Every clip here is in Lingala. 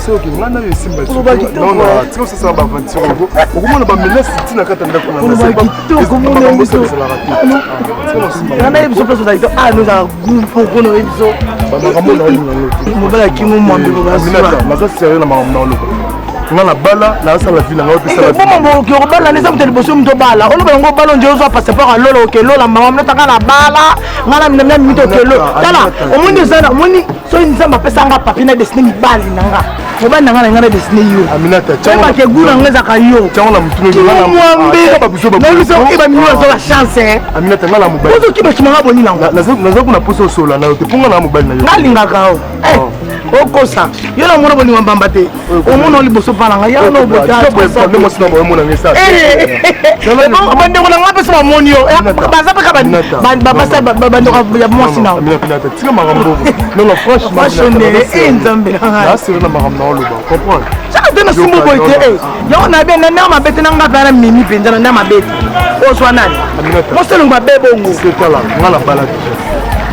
c'est OK. On a eu Simba. Non, non, tu sais ça va aventure. Au moins on va menacer Tina quand on a pour la c'est pas comment on est ça. On a eu besoin de ça. Ah nous avons pour qu'on ait besoin. Mo bala ki mo mwambe ko basura. Maza sérieux na mama na nga na bala na sa la vie na nga opesa la vie. Mo ko bala les amteli boso mto bala. Olo ba ngo balo nje zo passeport lolo ke lola mama mna taka na bala. Ngala mna mito ke lo. Tala omundi zana moni so nzamba pesa nga papi na destiny mibali nanga. Moba nanga na destiny yo. Aminata chama ke gura ngeza ka yo. Chama na mtuno ngala mwambe. Na biso iba miwa zo la chance. Aminata ngala mobali. Ozo kiba chimanga boni nanga. Nazo kuna poso sola na yo te ponga na mobali na yo. Ngalinga ka o. Okosa yo na mona boni wambamba te omona liboso pa nanga ya no bota ne mo sina mo mona ngesa bande ko nga pesa ba moni yo baza pe ka ba basa bande ko ya mo sina tika makambo non non franchement nzambe na sira na makambo na loba comprendre ça te na simbo boy te yo na be na ma bete na nga pa na mimi penza na ma bete o so nani mo selo ngba be bongo c'est là ngala bala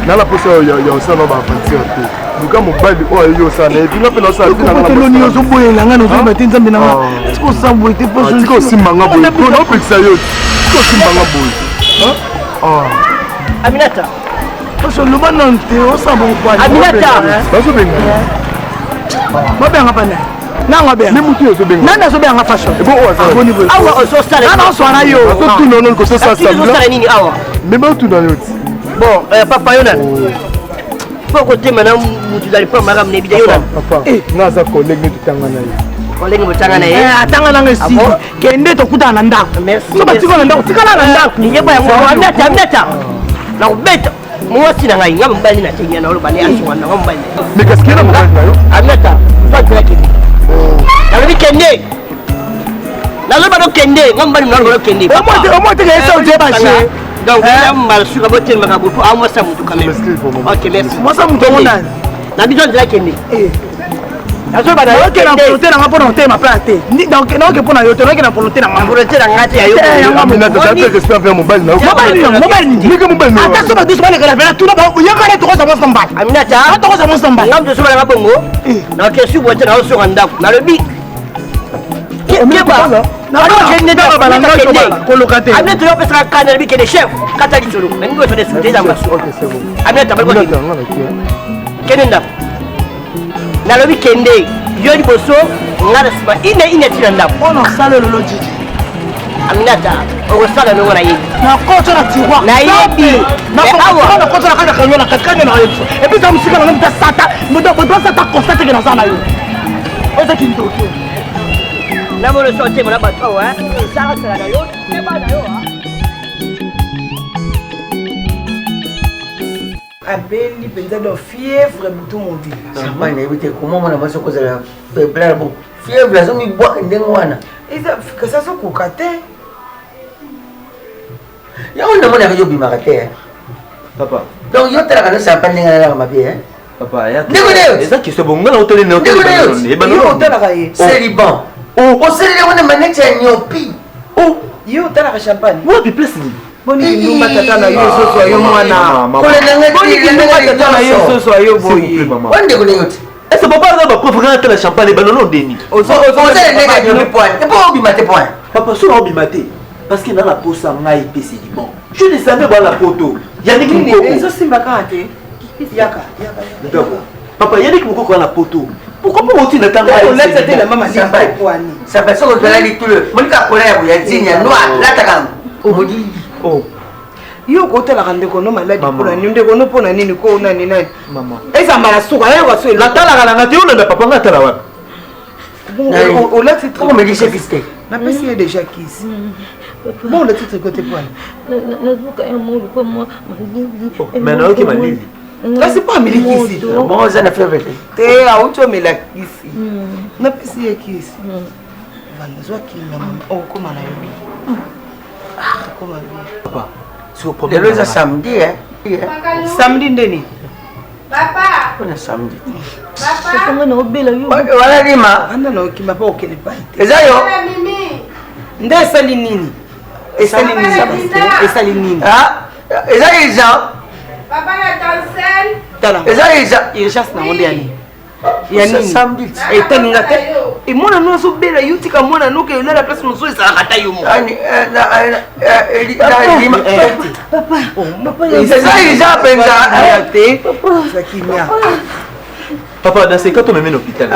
na la poso ya osana ba aventure te luka mobali oyo yo sana et puis ngape na sa tina na loni yo zo boye na nga no zo bete nzambe na nga tiko sambo te poso tiko simanga boye to na opekisa yo tiko simanga boye Aminata poso luba non te o sambo kwa Aminata baso benga mabenga pana nanga be ni mutu yo zo benga nana zo benga fashion e bon oza awa so sala nana so na yo to tu non ko so sa sala nini awa mais ba tu na yo bon papa yona faut que tu maintenant mutu dali pa magam ne bidayo na papa naza collègue ni tutanga na yo collègue mutanga na ye atanga na ngesi kende to kutana na ndako so batiko na ndako tikala na ndako ni yeba yango Aminata na ubeta mwasi na ngai ngam mbali na tenya na olobani aswa na ngam mbali mais qu'est-ce qu'il y a na yo Aminata pas de kende na le kende na le ba kende ngam mbali na lo kende o mo te ke so je ba che donc on a su ka botel makabu pour moi ça mutu quand même OK merci moi ça mutu on a na besoin de la kende aso bana yo ke na volonté na ngapo na te ma plate donc na ke pona yo te na ke na volonté na volonté na ngati ayo Aminata ça fait respect envers mobile na mobile ni ke mobile na ata so ba douce bana ke la bela tout na ba yo ka ne to ko sa mo samba Aminata to ko sa mo samba ngam to so bana bongo na ke su bote na so nganda na le bi na kende da bana ngalo ko lokate Aminata yo pesa kana bi ke de chef kata di solo mais ngo to de sute da maso OK c'est bon Aminata ba ko kende nda na lobi kende yo liboso ngara siba ine tina nda ono sala lolo jiji Aminata o sala no ngara yi na koto na tiwa na yebi na ko na koto na kana kanyo na kakanya na yeso e bi musika na mta sata mudo sata constate que na sana yo o za kinto na mo so te mo na ba to sala na yo e ba na yo abeli penza de fièvre tout mon dit champagne éviter comment on a pas ce cause la faiblesse bon fièvre la zomi boire ndengwana eza que ça so kokate ya on a mon yo bimarate papa donc yo tala kana champagne ngala ma bien papa ya ndengone eza kiso bongo na hôtel na hôtel yo tala kaye c'est liban o c'est le on a manexa nyopi yo tala ka champagne wo bi place ni boni kinumba tata na yo soso yo mwana boni kinumba tata na yo soso yo boyi wande ko yote est-ce papa na ba prof quand la champagne ba non deni o c'est le nègre de point et pas obi mate point papa so obi mate parce que na la posa ngai pesi di bon je ne savais pas la photo Yannick Moko eso simba kate yaka papa Yannick Moko ko la photo pourquoi pas on tient tanga on laisse la maman ni pas poani ça fait ça que la lit tout le monika kolea ya zinya noir la takam omodi yo ko tela kande ko no maladi pona ni ndeko no pona nini ko nani nani maman eza mbala suka yo ko so la tala kala ngati yo na papa ngata la wapi on l'a titre comment me dit chef fiscal na pesi déjà kiss bon le titre côté poani mais non qui m'a dit là c'est pas miliki ici bon ça na fait vrai te a auto milaki ici na pesi kiss bana zo ki na o koma na yo koma bien papa c'est au problème de samedi samedi ndeni papa on a samedi papa na obela yo wala lima anda na okima pa okele pa eza yo mimi nde esali nini esali nini eza Jean papa na dansel tala eza Jean urgence na onde ani ya nini etaninga te emona no azobela yo tika mwana no ke yolela place mosusu ezalaka ta yo Papa, dans ces cas, tu me mets à l'hôpital.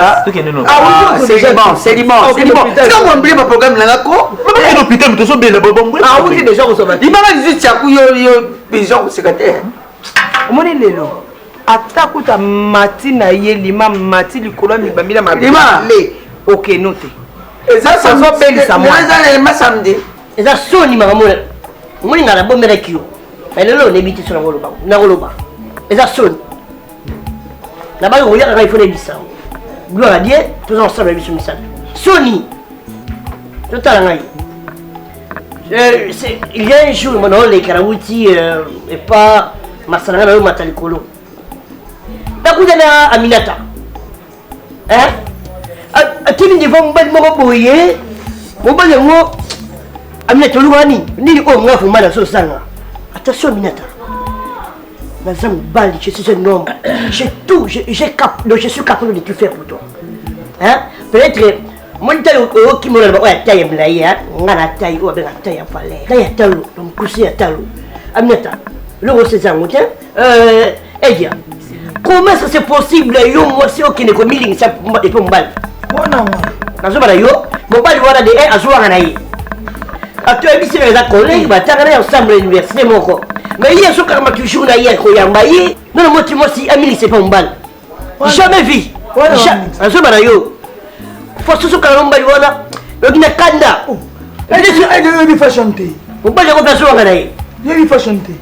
C'est bon. Quand on oublie mon programme, là, quoi? À l'hôpital, tu es bien là-bas. Ah oui, déjà, on s'en va. Il m'a dit, tu as besoin de secrétaire. omoni lelo atakuta mati na ye lima mati likolo mibamila mabele okeno te eza azobelisa mwana samedi eza soni makamona omoni ngana bomeraki yo lelo onebi te so nakoloba eza soni na baki koyaka ngai fona ebisa gloire à Dieu toza ensemble biso misala soni totala ngai il y a un jour mon ole karawuti et pas masana na yo matalikolo dakuta na Aminata atini devant mbali moko boye mobali ngo Aminata luwani nini o ngafu mala so sanga attention Aminata naza mobali je suis un homme j'ai tout je suis capable de tout faire pour toi peut-être mon taille au kimono ba ya taille mlaya ngana taille o ba taille ya pale taille talo donc kusi ya talo Aminata le rose c'est un tiens Edia comment ça c'est possible yo moi si ok ne ko miling ça et pour mbal wana nazo bala yo mobali wana de azuwa na yi atu ebisi les collègues ba tangana ensemble l'université moko mais hier so karma toujours na hier ko yamba yi non moi tu moi si Amili c'est pas mbal jamais vu nazo bala yo faut so karma mbali wana yo kina kanda elle fashion te mobali ko plazo na yi ye fashion te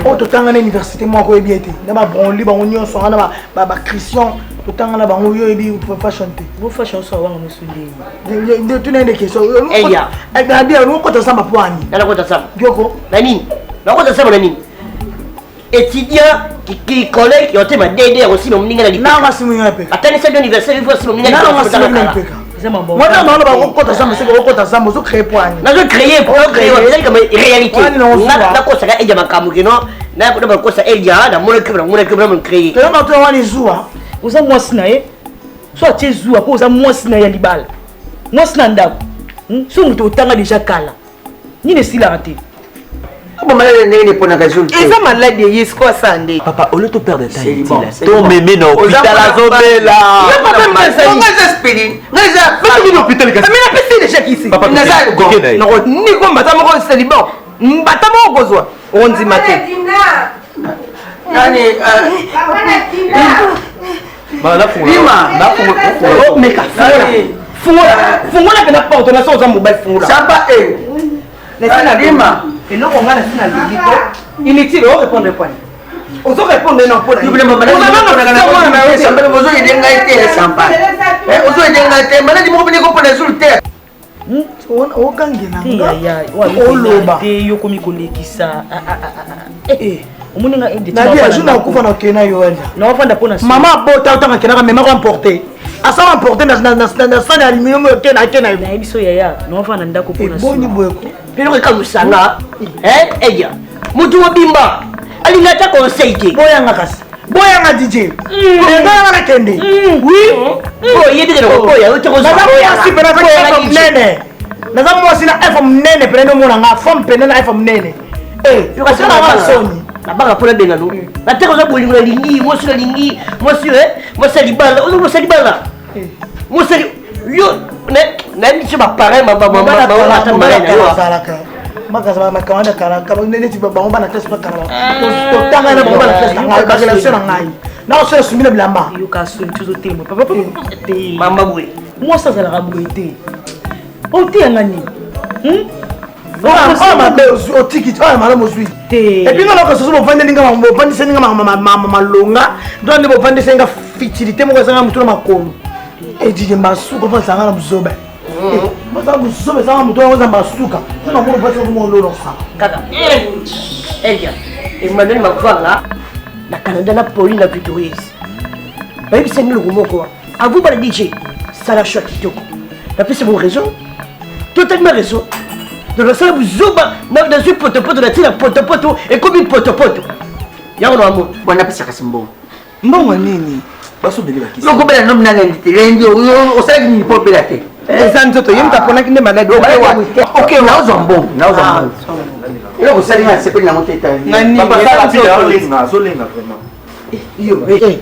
o totanga na université moko ebi ete na ba bonli ba onyo so na ba Christian totanga na ba yo ebi fashion te bo fashion so wa musundi de tuna inde keso eya aga dia no ko ta samba poani na ko ta samba joko nani na ko ta samba nani étudiant qui collègue qui ont été ma dédé aussi mon mninga na li na masimu ngape atani sa université il faut si mon mninga na masimu ngape moi na ba ko ta samba c'est ko ta samba so créer poani na zo créer pour créer c'est comme réalité na ko ça eja makamu kino na ko ba ko ça eja na mo le créer to na to wani zuwa uza mwasi na ye so atie zuwa ko uza mwasi na ya libala mwasi na ndako so muto otanga déjà kala ni ne sila te bon malade ne pona ka jour eza malade ye sko sande papa au lieu de perdre temps ton mémé na hôpital azobela on va s'espérer naza mais ni hôpital ka mais na pesi déjà ici papa naza go ni ko mbata moko c'est liban mbata moko kozwa onzima te nani bala funga meka funga na pena porte na so za mobile funga samba na dima eloko ngana sina libiko inutile o répondre point ozo répondre non pour tu voulais me demander na samba ozo idenga ite samba ozo idenga ite maladi mo bine ko pona sur terre o kangena oloba te yo komi kolekisa omoninga inde na dia juna kufa na kena yo enda na wafanda pona mama bota utanga kena mema ko emporter asa emporter na sana aluminium kena na biso yaya na wafanda ndako pona boni bweko pero ka musanga eja mutu wabimba alingata conseil te boyanga kasi boyanga DJ ngana na kende oui boye de ko boya o toko boya si pena ko nene naza mwasi na FM nene pena no mona nga femme pena na FM nene yo kasi na soni na banga pona benga no na teko za bolingo lingi mosi lingi mosi libala o mosi libala mosi yo na misi ba pare mama makaza makamanda kala kaba nene ti ba ngomba na test pa kala to tanga na bomba na test ngai ba relation na ngai na so sumina bilamba yo ka so tuzo temo papa te mama boy moi ça la raboué te o te ngani ma be o ticket o ma mo sui te et puis ngalo ka so bo vande ninga mo vande seninga mama longa donc ne bo vande senga fitilité mo ka sanga mutu na makolo e dije masuko pa sanga na mzobe Masa musobe sama mutu wanza mbasuka. Sina mbona basi kwa lolo sana. Kaka. Elia. Emmanuel Mavanga na Canada na Pauline na Victorieuse. Baby c'est nous moko. À vous par DJ. Ça la choc kitoko. La plus c'est mon raison. Totalement raison. De la salle vous zoba dans une potopoto de la potopoto et comme une potopoto. Ya on amour. Bwana pesa kasimbo. Mbongo nini? baso bele ba kisi loko bela nom na ngende rendi o sa ni po bela te eza nzoto ye mutu aponaki nde maladi ok naozwa mbongo naozwa mbongo eloko osalinga sepeli nango te azolenga vraiment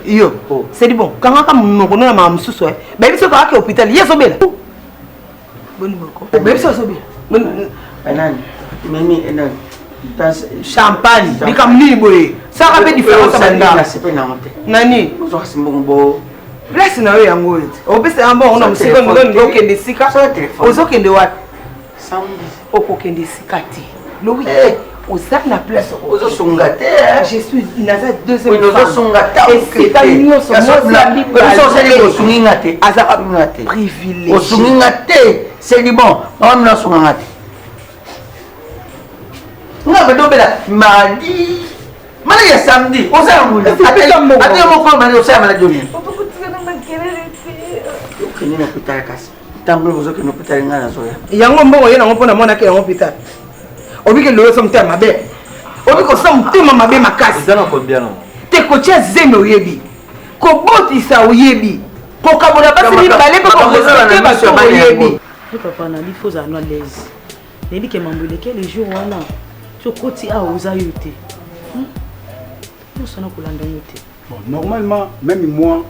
yo c'est bon kangaka monoko nona mama mosusu bayebi soki akaki hôpital ye azobela boni moko bayebi soki azobela nani mimi nani champagne likambo nini boye saka mpe différence banda sepeli nango te nani ozwakasi mbongo bo place na yo yango ete opesa yango ngo na mosika ndenge okende esika ozokende wapi okokende esika te lobi oza na place ozosunga te je suis naza deuxième ozosonga esika nyonso osungi nga te azaka privilège osungi nga te c'est bon mamami nasunga nga te nga bedobela mardi mana ya samedi osala ngulaate mokolo mani osala maladi onini okende na hôpital kasi ntango ozokende hôpital nga nazoya yango mbongo ye nango mpona monaki yango hôpital obiki loyosa motema mabe obiki osala motema mabe makasi te kotia zeme oyebi kobotisa oyebi kokabola basi mibale mpe korespecte bato oyebi papa na lifo ozala no alaise nayebi ke mambo eleke le jour wana tokoti awa oza yo te osana kolanda yo te. Normalement, même moi,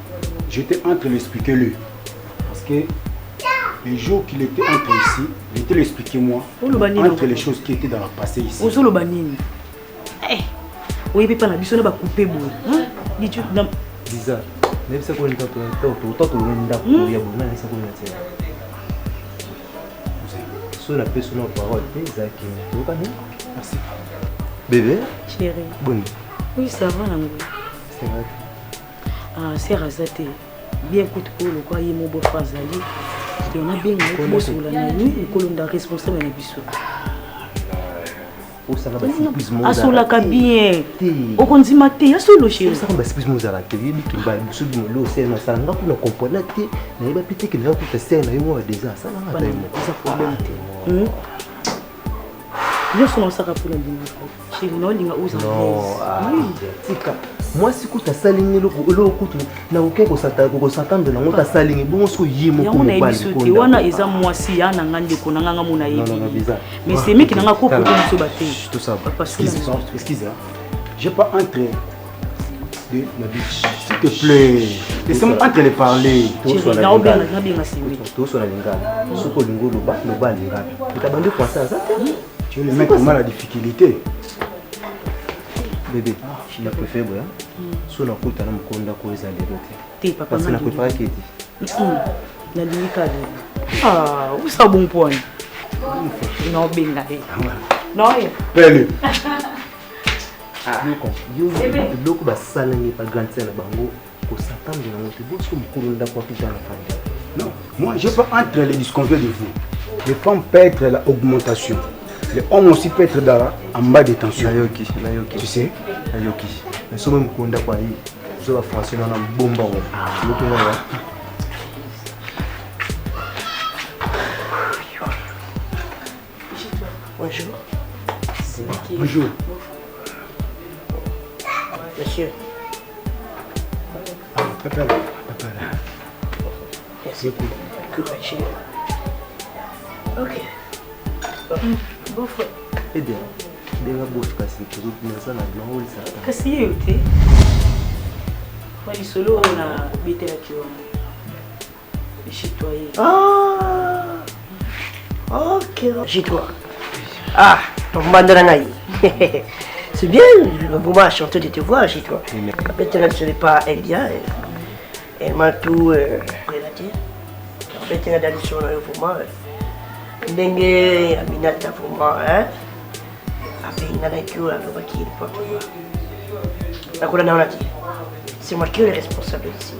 j'étais en train d'expliquer lui. Parce que les jours qu'il était entré ici, il était l'expliquer moi entre les choses qui étaient dans le passé ici. Ozolo banini. Oui, puis pas la biso na ba couper boy. Dis tu na bizarre. Même ça qu'on entend tout le monde pour y abonner ça qu'on entend. Sur la personne en parole, exact. Tu vois pas non? Merci. Bébé? Chérie. Bonne. Oui, ça va là. C'est vrai. Ah, c'est Razate. Bien écoute pour le quoi, il est mon beau-frère Zali. Et on a bien un beau sur la nuit, le colonne responsable de la biso. Oh, ça va plus mon. Ah, sur la cabine. Au conduit maté, à sur le chien. Ça va plus mon zalate. Il dit qu'il va sur le lot, c'est un ça n'a pas comprendre. Il va péter que là pour te serrer là, moi déjà ça n'a pas de problème. Je suis ça pour la ligne. Chez nous, il y a aux moi, si tu as saligné le coup, na aucun qu'on s'attend de la montre à saligner. Bon, ce qu'il y a, mon on a isa moi si ya na ngande ko na nganga mona yebi. Mais c'est lui qui n'a pas compris ce bâté. Tout ça. Excusez. J'ai pas entré de la biche. S'il te plaît. Laissez-moi entrer les parler. Tout sur la lingala. Tout sur la lingala. Ce que lingo le bas lingala. Tu as bandé pour ça. Tu veux le mettre comment la difficulté? Bébé, je préfère boya. Sur la côte, on a mon conda pour les aller. T'es papa. Parce que la préparé qui dit. La limite. Ah, où ça bon point? Non, bien là. Non. Belle. Ah, yo, loko ba sala ni pas grande scène bango. Pour s'attendre dans notre bourse comme conda pour tout dans la famille. Non, moi je peux entrer les disconvient de vous. Les femmes peuvent être l'augmentation. Les hommes aussi peuvent être en bas de tension. Nayoki. Tu sais? Nayoki. Mais si même konda kwa hii, zo va français na bomba ngo. Loko ngwa. Bonjour. Bonjour. Monsieur. Papa là. Merci beaucoup. Courage. Ok. Bon frère. Eh bien, déjà boss kasi tout na ça na non ça. Kasi yote. Wali solo na bete la kiwa. Chez toi. Ah. Ok. Chez toi. Ah, ton mandaranai. C'est bien, le moment chanté de te voir chez toi. Maintenant, ce n'est pas elle bien. Elle m'a tout relaté. Maintenant, dans le son, pour moi. Ndenge Aminata pour moi, hein? C'est moi qui est le responsable ici.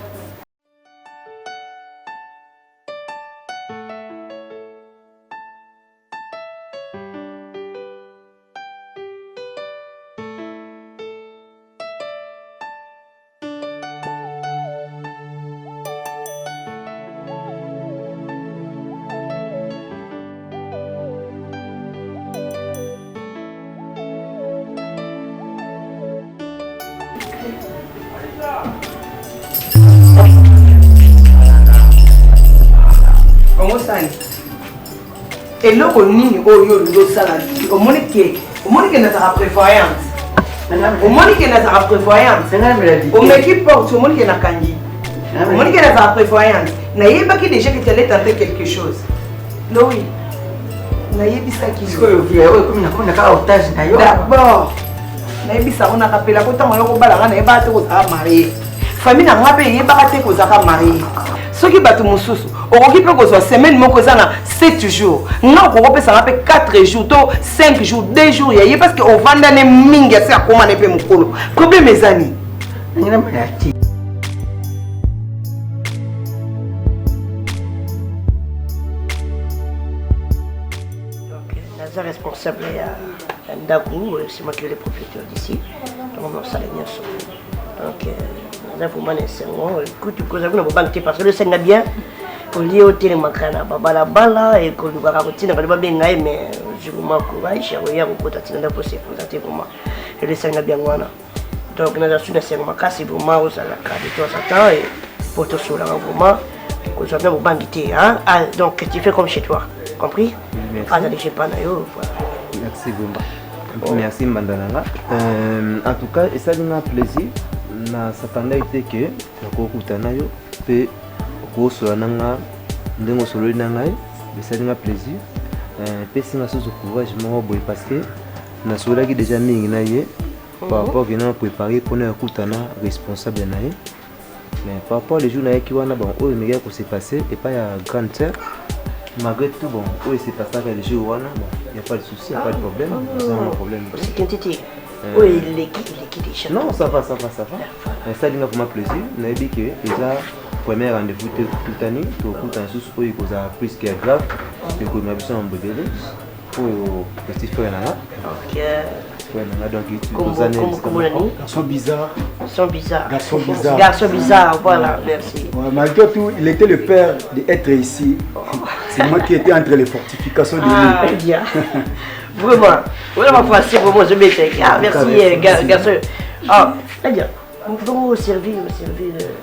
Et là, on y a ça. Au moins que notre prévoyance. Au moins que notre prévoyance. Au moins qui porte, au moins que notre candy. Au moins que notre prévoyance. N'ayez pas qui déjà que tu allais tenter quelque chose. Non, oui. N'ayez pas ça qui. D'abord. N'ayez pas ça, on a rappelé la côte, on a rappelé la côte, on a marié. Famille n'a pas payé, on a marié. Ce qui bat mon sous, on occupe que semaine, mon cousin a 7 jours. Non, on peut s'en rappeler 4 jours, 5 jours, 2 jours. Il y a parce qu'on vend des mingas, c'est à comment on peut me coller. Problème mes amis. Responsable à Ndagou, c'est moi qui suis le propriétaire d'ici. Donc, on s'en est bien sûr. Donc, écoute, parce que le Seigneur bien, pour lui ôter les macrana, bala et que nous avons tiré, mais je vous encourage, je vais vous contacter dans pour présenter pour moi. Et le Seigneur bien, voilà. Donc, nous avons su ma casse pour moi, aux attaques de toi, Satan, et pour te soulever un moment, que je viens vous banditer. Donc, tu fais comme chez toi, compris? Merci, Gomba. Merci, Mandananga. En tout cas, ça a un plaisir. Na s'attendait que na kokutana yo pe ko so nanga ndengo solo nanga mais ça a plaisir pe singa so courage mo boy parce que na sola qui déjà mingi na ye par rapport que na préparer pour na kutana responsable na ye mais par rapport les jours na qui wana bon o me ko s'est passé et pas ya grande sœur malgré tout bon o s'est passé avec les jours wana bon il y a pas de souci, il y a pas de problème, c'est un problème. C'est qu'un titi. Oui, il est qui non, ça va. Ça a vraiment plaisir. On a dit que déjà, premier rendez-vous toute l'année, tout le temps, il y a plus que grave. Il y a besoin de bébé pour le petit frère. Ok. Donc, Garçon bizarre, voilà, merci. Malgré tout, il était le père d'être ici. C'est moi qui étais entre les fortifications de l'île. Bien. Vraiment facile, vraiment, je m'étais. Merci, garçon. Ah, c'est-à-dire, nous pouvons servir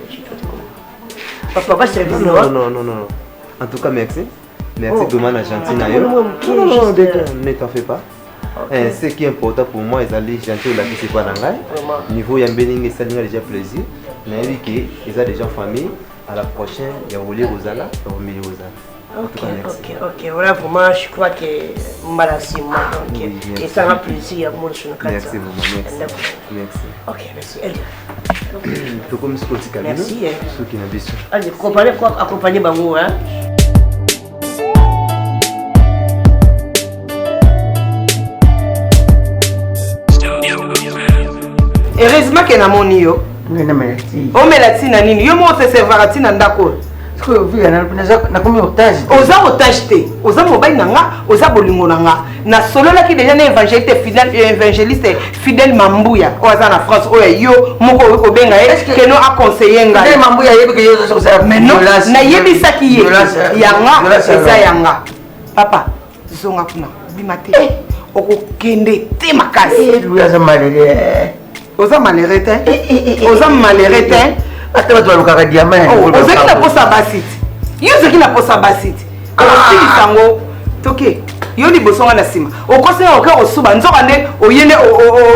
chez toi. Papa, servir. Non. En tout cas, merci. Merci de m'en gentil. Non, ne t'en fais pas. Ce qui est important pour moi, c'est d'aller gentil là qui c'est pas dans le niveau Yambening, ça déjà plaisir. Mais oui, ils ont déjà famille. À la prochaine, il y a Oli Rosala, il y a Romilly Rosala. Ok, voilà, vraiment, je crois que Malassi, et ça m'a plaisir à mon chou. Merci, merci. Ok, merci. Merci. Allez, accompagnez Bango, hein. Heureusement que na moni yo. O melati na nini? Yo mo se servarati na ndako. Siko vi na komi otage. Oza otage te. Oza mobile nanga, oza bolingo nanga. Na solo la ki déjà na évangéliste fidèle Mambuya. Oza na France oya yo moko ko benga que no a conseiller nga. Fidèle Mambuya yebi que yo so ça. Mais non, na yebisa ki ye. Yanga, eza yanga. Papa, zonga kuna bimate. Okokende te makasi. Lui za malere. Oza malere te. Oza malere te. Attends, tu vas le diamant. Oza ki na posa basiti. Yo zaki na posa basiti. Osili sango. Toke. Yo li bosonga na sima. Okose oka osuba nzoka nde oyende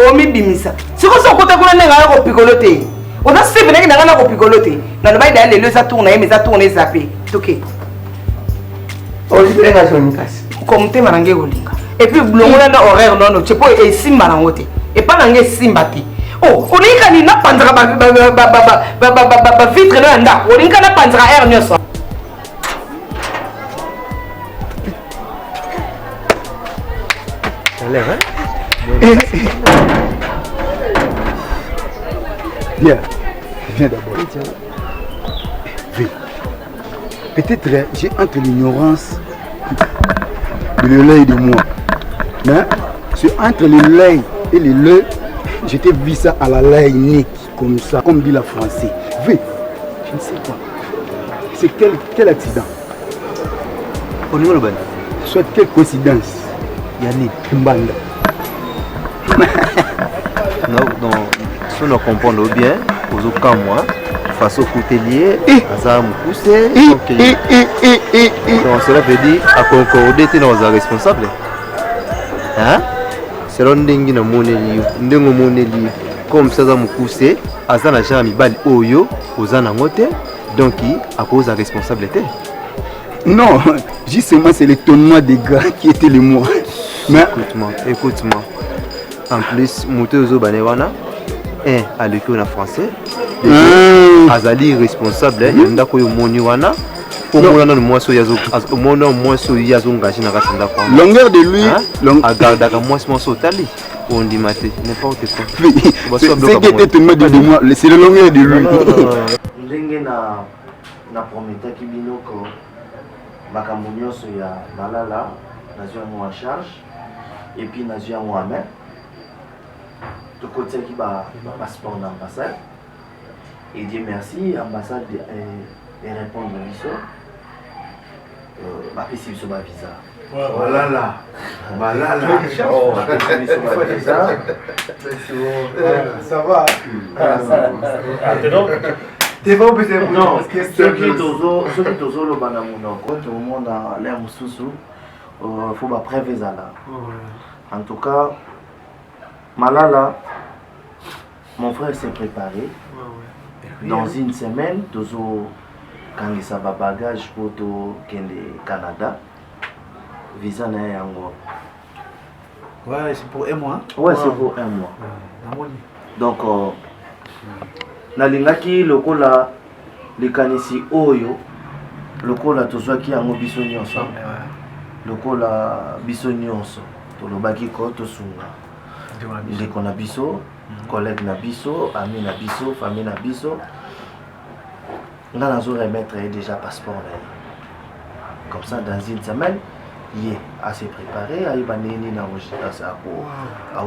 omibimisa. Siko so kota kuna nenga ya ko pikolote. Oza sebe naki na kana ko pikolote. Na lobai da lelo za tourna ye meza tourner zappé. Toke. Ozi benga sonikasi. Comme te marange kolinga. Et puis blongola na horaire non tu peux esimba na ngote. Et pas na nge simba te. Oh, on est quand il n'a pas de vitre là, on est quand il n'a pas de air nyoso. Viens d'abord. Peut-être j'ai entre l'ignorance et le lait de moi. Mais c'est entre le lait et le lait. Je t'ai vu ça à la laïnique, comme ça, comme dit la français. V, je ne sais pas. C'est quel accident? Soit quelle coïncidence? Yannick Mbanda. Non, si on comprend bien, aux autres cas, moi, face au côté lié, à ça, me pousser. Donc cela veut dire à concorder tu es responsable. Hein? C'est l'on dingue na moneli, ndingo moneli comme ça za mukuse azana jami bali oyo ozana ngote donc à cause de la responsabilité. Non, justement c'est l'étonnement des gars qui étaient les mois. Mais écoute-moi. En plus, Moutezo Banewana, à l'école en français, Azali responsable, il y a un moniwana. Longueur de lui, on dit maté, n'importe quoi. C'est qui était tellement de moi, c'est la longueur de lui. Na prometa kibino ko makambo nyonso ya malala nazwi yango en charge et puis nazwi yango en main tokotiaki passeport na ambassade et Dieu merci ambassade et répondre biso bapesi biso ba visa malala ça va non, ceux qui ont le banamouno, tout le monde a l'air sous-sous, il faut prévenir ça. En tout cas, Malala, mon frère s'est préparé. Dans une semaine, quand il s'est bagage pour le Canada, visa n'a rien. Ouais, c'est pour un mois. Ouais, c'est pour un mois. Donc, nalingaki lokola likanisi oyo lokola tozwaki yango biso nyonso lokola biso nyonso tolobaki ko tosunga ndeko na biso collègue na biso ami na biso famille na biso nga nazo remettre déjà passeport na ye comme ça dans une semaine il est assez préparé ayeba nini na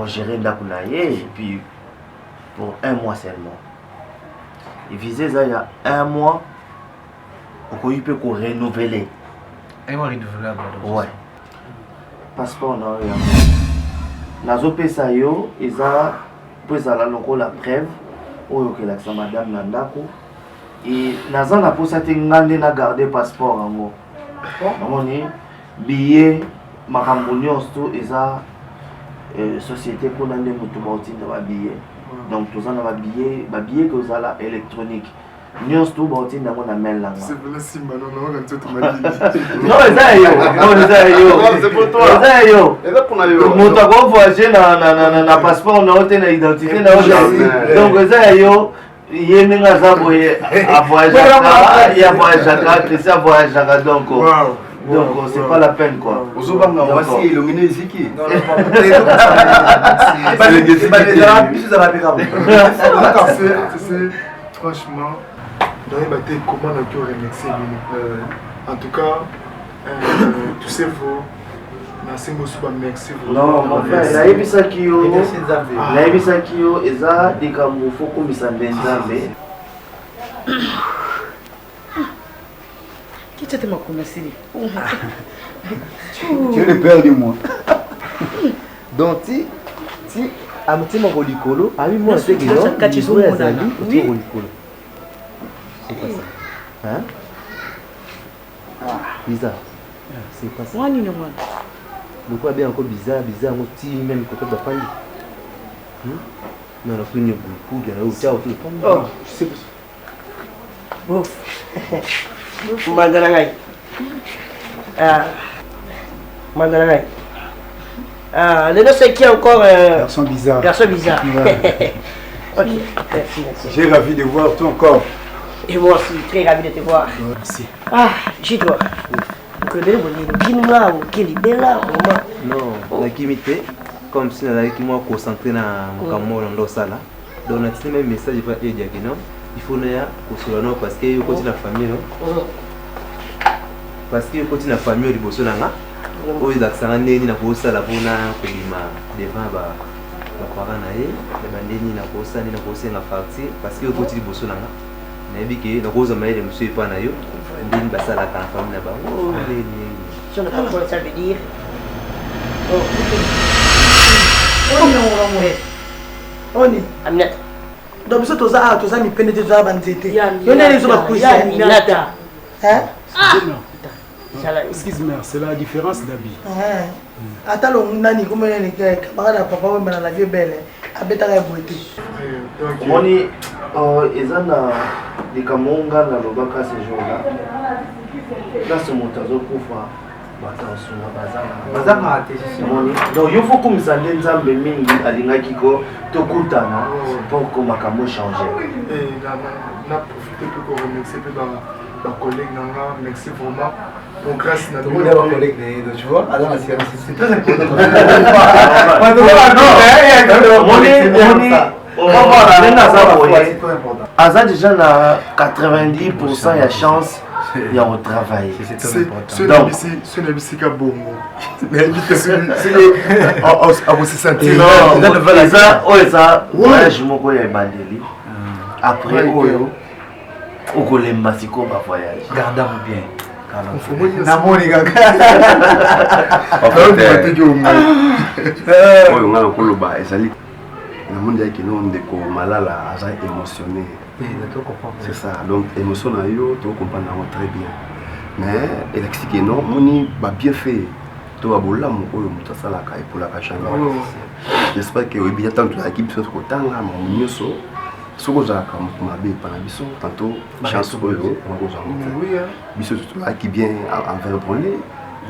gérer ndako na ye et puis pour un mois seulement. Il visait ça il y a un mois pour qu'il peut renouveler. Un mois renouvelable. Ouais. Passeport non. Nazo pesa yo eza pour ça là la preuve oyo que la madame nandako et naza na posa te ngande na garder passeport yango. Namoni billet makambo nyonso eza société ko nande mutu ba utinda ba billet. Donc tous en a billet que vous avez électronique. Nous tout bâti dans mon mail là. C'est pour le Simba non quand tu m'as dit. Non c'est pour toi. C'est yo. Et là pour aller. Mon tago voyager na passeport na haute na identité na haute. Donc c'est yo. Yenga zaboye a voyager. Il y a voyager ça voyager donc. Donc c'est pas la peine quoi. Ozobanga voici illuminé ici qui. Non franchement, comment on peut remercier en tout cas, tout c'est faux. Merci. Non, mon frère, la ebisa kiyo, la ebisa kiyo, eza dikamu foko misandenzambe. Qui t'a commencé? Tu es le père de moi. Donc, si un petit peu de colo, à lui, moi, c'est que quand tu es azali, oui. C'est pas ça. Hein? Bizarre. C'est pas ça. Moi, non. Le quoi bien encore bizarre, moi, si même quand on va parler. Non, on a pris une beaucoup, il y a un ciao, tout. Oh, je sais pas. Bouf. Mandarangai. Mandarangai. Le nom c'est qui encore Garçon bizarre. Garçon bizarre. Ok, merci. J'ai ravi de voir toi encore. Et moi aussi, très ravi de te voir. Merci. Ah, j'y dois. Non, la kimité, comme si on avait moi concentré dans mon camo dans ça là. Donc on a même message pas aider non. Il faut ne pas non parce que côté la famille non. Parce que côté la famille du bosso nanga. Au lieu d'accent neni na bossa la bona kolima devant ba parents na ye, les bandeni na bossa ni na bossa na partie parce que côté du bosso nanga. Na biki na koza maile monsieur pas na yo. Ndini basala ka famille na ba. Oh neni. Je ne sais pas quoi ça veut dire. Oh, On est. Aminata. Donc, ça, tout ça, mi pénétre dans la banzete. Aminata. Hein? Excuse-moi, c'est la différence d'habit. Attends, nani comme les camarades papa ou la vie belle. Abeta la beauté. Moni, ezana les camonga na lobaka ces jours-là. Là, ce montazo kufa. Donc il faut comme ça les nzambe mingi alingaki ko tokutana pour que makambo changer. Et na profiter pour remercier ma collègue Nanga, merci vraiment pour grâce na collègue tu vois alors c'est très important. Aza déjà na 90% ya chance ya au travail. C'est donc ce n'est pas bon. Mais vite c'est à vous se sentir ça voyage moko ya bandeli. Après oyo okolemba siko ba voyage. Gardons bien. Oyo ngana koloba ezali na monde yake no ndeko malala aza émotionné. C'est ça, donc émotion na yo to comprendre très bien. Mais il explique que non, moni ba bien fait. To abola mo oyo muta sala ka epola ka changa. J'espère que oui bien tant que l'équipe soit kotanga mo nyoso. Soko za ka mabe pana biso tantôt chance oyo on za mo. Oui biso tout là qui bien envers problème.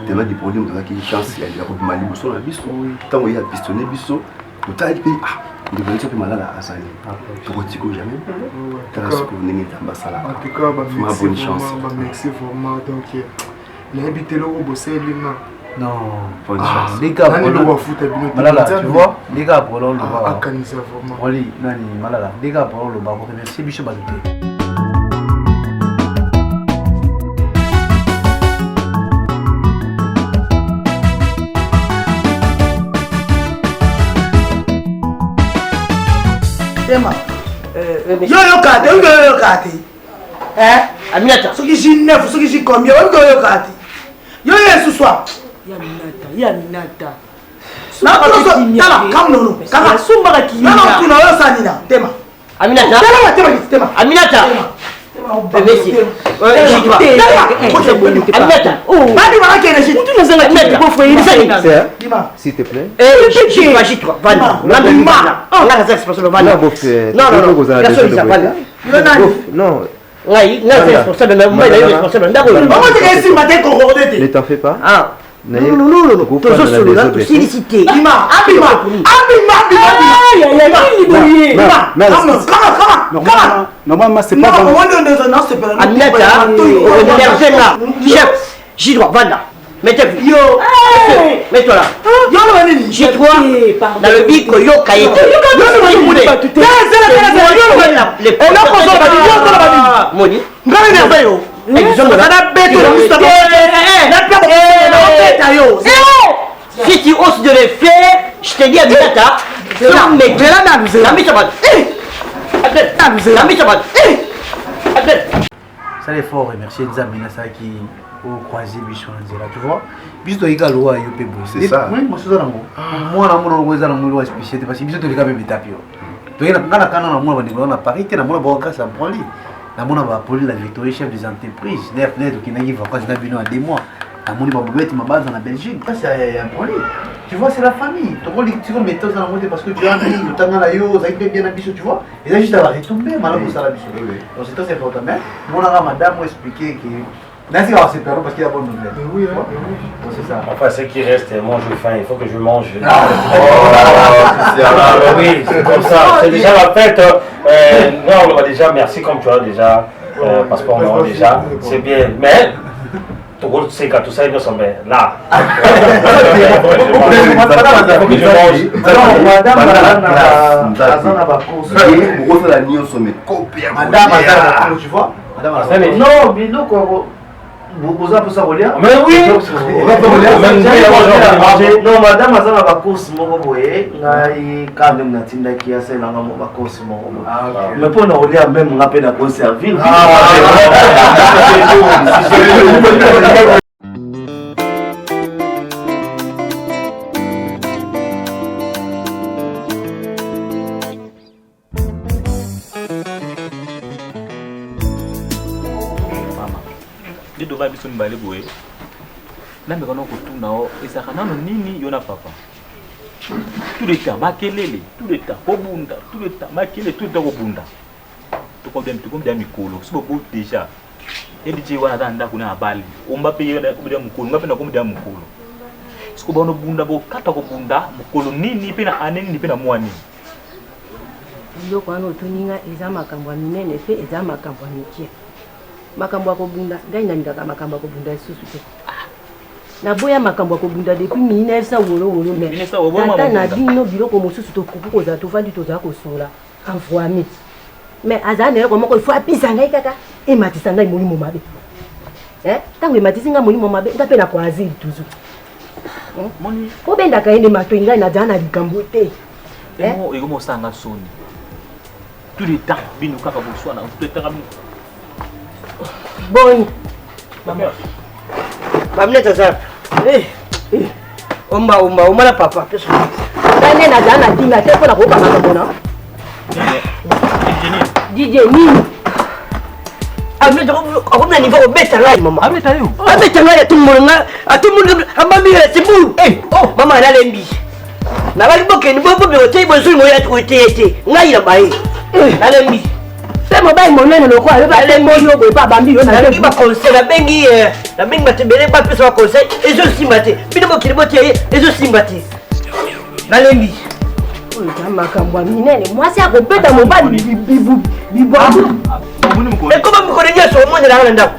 Tellement des problèmes dans qui chance il y a beaucoup mali biso na biso. Tant il y a pistonné biso. Tout a été il devait être malade à Azali. Tu ne jamais. Tu as ce que vous n'avez pas. En tout cas, bonne chance. Merci vraiment. Donc, l'invité là au bossé lui-même. Non, bonne chance. Les gars, tu vois, les gars, pour l'eau, malala. Les gars, pour l'eau, merci Bichot Balouté. Yo kate. Aminata. Ce qui j'ai 9, ce qui j'ai combien? Yo kate. Yo ce soir. Ya Aminata. Aminata. S'il te plaît. Non. Ne t'en fais pas. Non. Félicité. Normalement, c'est pas chef, j'y dois, Vanda. Mettez-vous. Mets-toi là. J'ai toi dans le bic yo kaïté. Si tu oses de le faire, je te dis à Aminata, ça est fort, remercier Nzamina ça qui au croisé bichon là, tu vois. Biso to ika loa yo pebo. C'est ça. Oui, moi ça nango. Moi na mo no za na mo lo spécialité parce que biso to lika bébé tapio. To ina kana kana na mo ba ndiko na Paris te na mo ba grâce à Proli. Na mo na ba Proli la Victorie chef des entreprises. Nef net qui na qui vacances na bino à 2 mois. Na mo ni ba bobeti ma base en Belgique. Ça c'est un Proli. Tu vois, c'est la famille. Tu vois, tu vas mettre ça dans la moitié parce que tu as un le temps dans la yo, ça été bien habitué, tu vois. Et là, juste à la retomber, malheureusement, ça l'a habitué. Donc, c'est très important. Mais, mon madame m'a expliqué que. Merci à ces parents parce qu'il y a bonne nouvelle. Oui, oui. C'est ça. Enfin, ce qui reste, moi je faim, il faut que je mange. Oui, c'est comme ça. C'est déjà la fête. Non, on va déjà, merci comme tu as déjà. Parce qu'on a déjà. C'est bien. Mais. Tout ça, tout ça, nous sommes là. Non, Biloko, vous avez ça relire? Mais oui! Non, madame, ça va pas course, mon boy. Quand même, la tinda qui a celle là, on va course, mon boy. Mais pour nous relire, même on a peine à conserver. na biso mbale boye na mbeka no kotuna o ezaka nano nini yo na papa tout le temps makelele tout le temps kobunda tout le temps makelele tout le temps kobunda tokombia mikolo si bobo déjà edije wana ta ndako na abali omba pe yeda kombia mukolo ngape na kombia mukolo siko bono bunda bo kata kobunda mukolo nini pe na aneni ni pe na mwani biloko wana otoninga eza makambo ya minene pe eza makambo ya mike makambo ya kobunda ngai nalingaka makambo ya kobunda lisusu te naboya makambo ya kobunda depuis 1900 tata na bino biloko mosusu tokoki kozala tovandi tozala kosola envoyame mais azala na eloko moko ifo apesa ngai kaka ematisa ngai molimo mabe ntango ematisi ngai molimo mabe nga mpe na koazili toujours obendaka ye nde matoi ngai nazala na likambo te ekomosanga soni tout le temps bino kaka boswana tout le temps boni bamneta zap omba na papa ngai nde nazala na dinga te mpo na kokangaka bona DJ nini akomna niveau obeta ngai mama abeta ngai atumulunga amamira simulu mama analembi nabali bokeni bobobiote bozuli moya tukoyete ngai na baye nalembi pe mobai monene lokola balembi oboye pa bambi yo nalembi baconseil nabengi batebele bapesa baconseil ezosimba te bino bokili botie ezosimba te nalembi oyo makambo ya minene mwasi akobeta mobali bibwabu ekoma mikolo nyonso omonelanga na ndako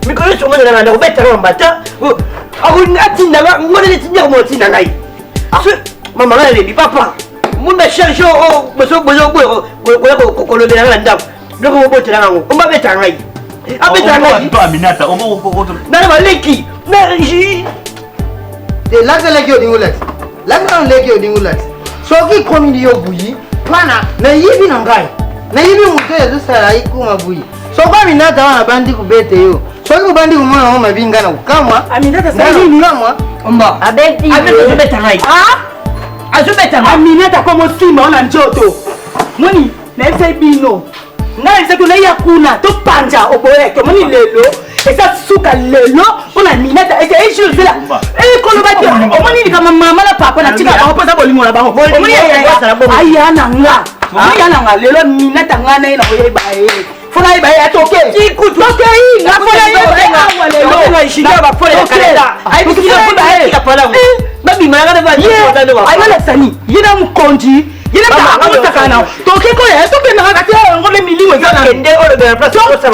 mikolo nyonso omonelanga na ndako obetanga mambata atindanga ngone netindiaka motinda ngai mama ngai nalembi papa munda cherche bozokoya kolobelanga na ndako biloko bobotelanga yango ombabeta ngai abeta ngai nana baleki lakeleki odingolati lakana leki odingolati soki komindi yo buyi wana nayibi na ngai nayibi moto ezosala ikuma buyi soko aminata wana bandi kubete yo soki kubandi kumona ngo mabinga na kukamwa aminata salini kamwa omba abeti azobeta ngai azobeta ngai aminata komo simba ona njoto moni na bino ngai nzeko na ya kuna to panja oboyeke moni lelo esa suka lelo ona minata esa issue zela koloba ti omoni ni kama mama na papa na tika ba posa bolingo na bango omoni aya na nga aya na nga lelo minata nga na ina boyeba fona iba ya toke ikutu toke nga fona iba lelo na ishinga ba fona kalenda ai bikina fona tika pala babi mara ba ai wala sani yina mkonji yina ba amusakana toke ko ya toke na kati ngole milimo zana kende ole be place ko sa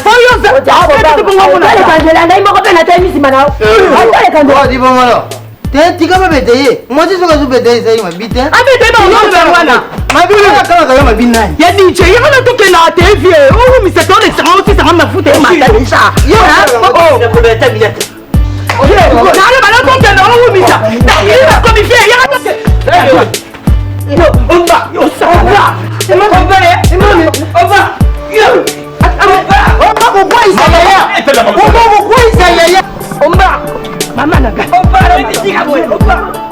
foyo za ko bongo kuna kandela ngai moko pe na time simana atale kando di bongo te tika ba beteye mozi soka zu beteye sai mabite abete ba ngolo wana mabile na kama kama mabina ya DJ yana toke na TV o mi se tole sa o ti sa mafuta ma ta nisha yo na ko beta bilete nale bana toke na o mi sa na ira ko mi fie ya toke yo omba yo sala omba yo omba ko kwa isa omba mama naga omba ni tika boy omba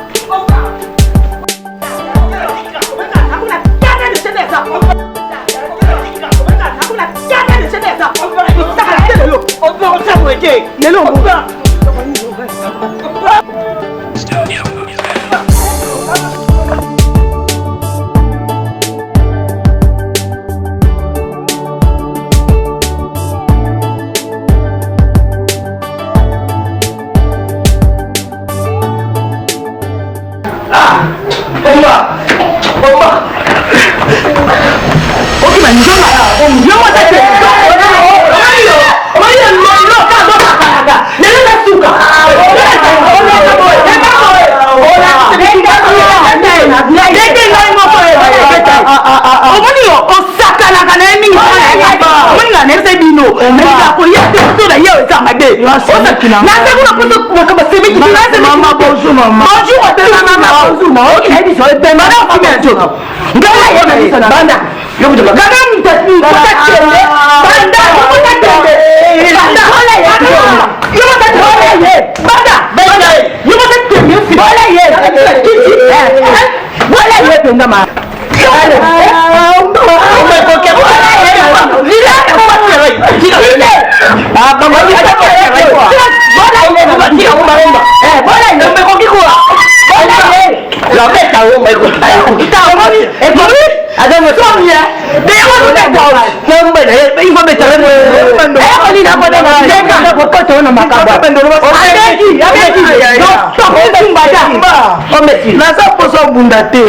yo na makabo abeki naza poso obunda te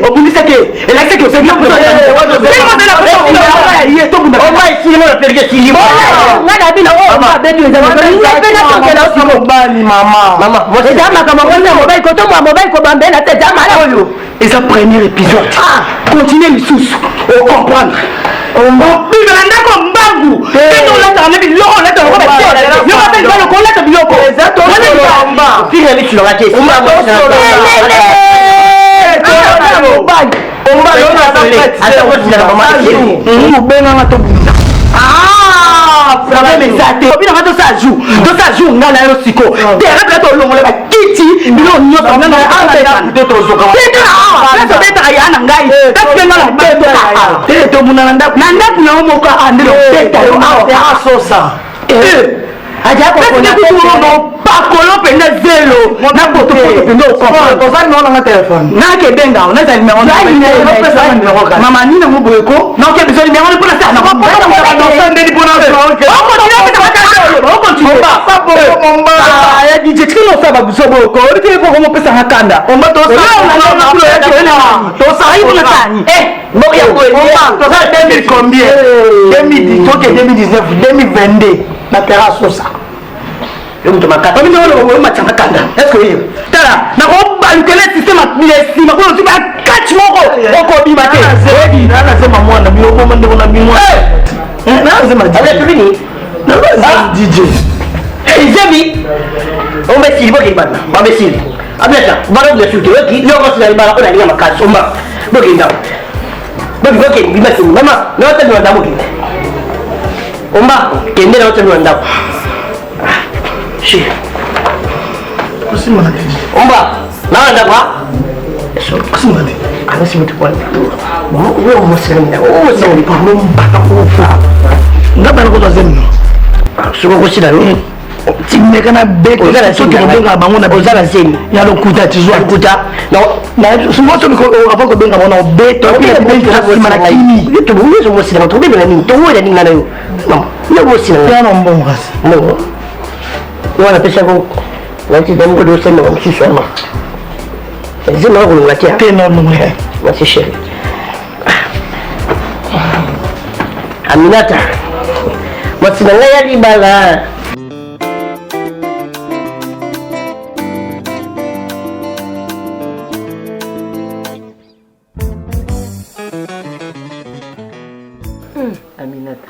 obundisa ke elakisa ke oseki eza premier épisode continue lisusu ocomprendre obimela ndako mbangu ino olataka na biloko olata biloko obenganga tobunda problème eza te obinanga tosa jour nga na yo siko tere pela tolongola bakiti bilo nyonso tobetaka ya na ngai takenga na te tobunda na ndako na yo moko ande lobeta yo asosa pakolo mpenza zelo na botoozalimeonanga telefone nakebenga nazali mama nina moboyeko naoke biso nimero mpona dije biso boyoko olikeekoko mopesanga kanda tosali mpona tani tozali 2000 combien 2019 2022 batera sosa yo mutu makata bino lo machanga kanda est-ce que tala na ko balukele système lesi ma ko tiba catch moko oko bima te na sema mwana mi oko mande na mi mwana na sema ale tubini na DJ Zemi on me silbo ke bana ba me sil abeta baro de fuite oki yo ko sila bana ko na ninga makaso mba boki ndaw boki bima sil mama no ta no ndaw ki omba kende na ta no ndaw shi kusimana omba na ndaw kusimana ana simutu kwa wewe mosirani wewe sio ni pamwe mpaka kufa ngaba na ko zemi siko kusida yo timekana beko soki kobenga bango na ozala zeni ya lokuta tizwa lokuta na somo soki avant kobenga bango na obeto nsima na kimi tobuyezo mosila tobebela nini towola ninga na yo no mosila yana mbongo kasi no wana pesa ko wanti damu do sema ko sisoma zima ko ngati te no no wasi chérie Aminata masina ngaya libala Aminata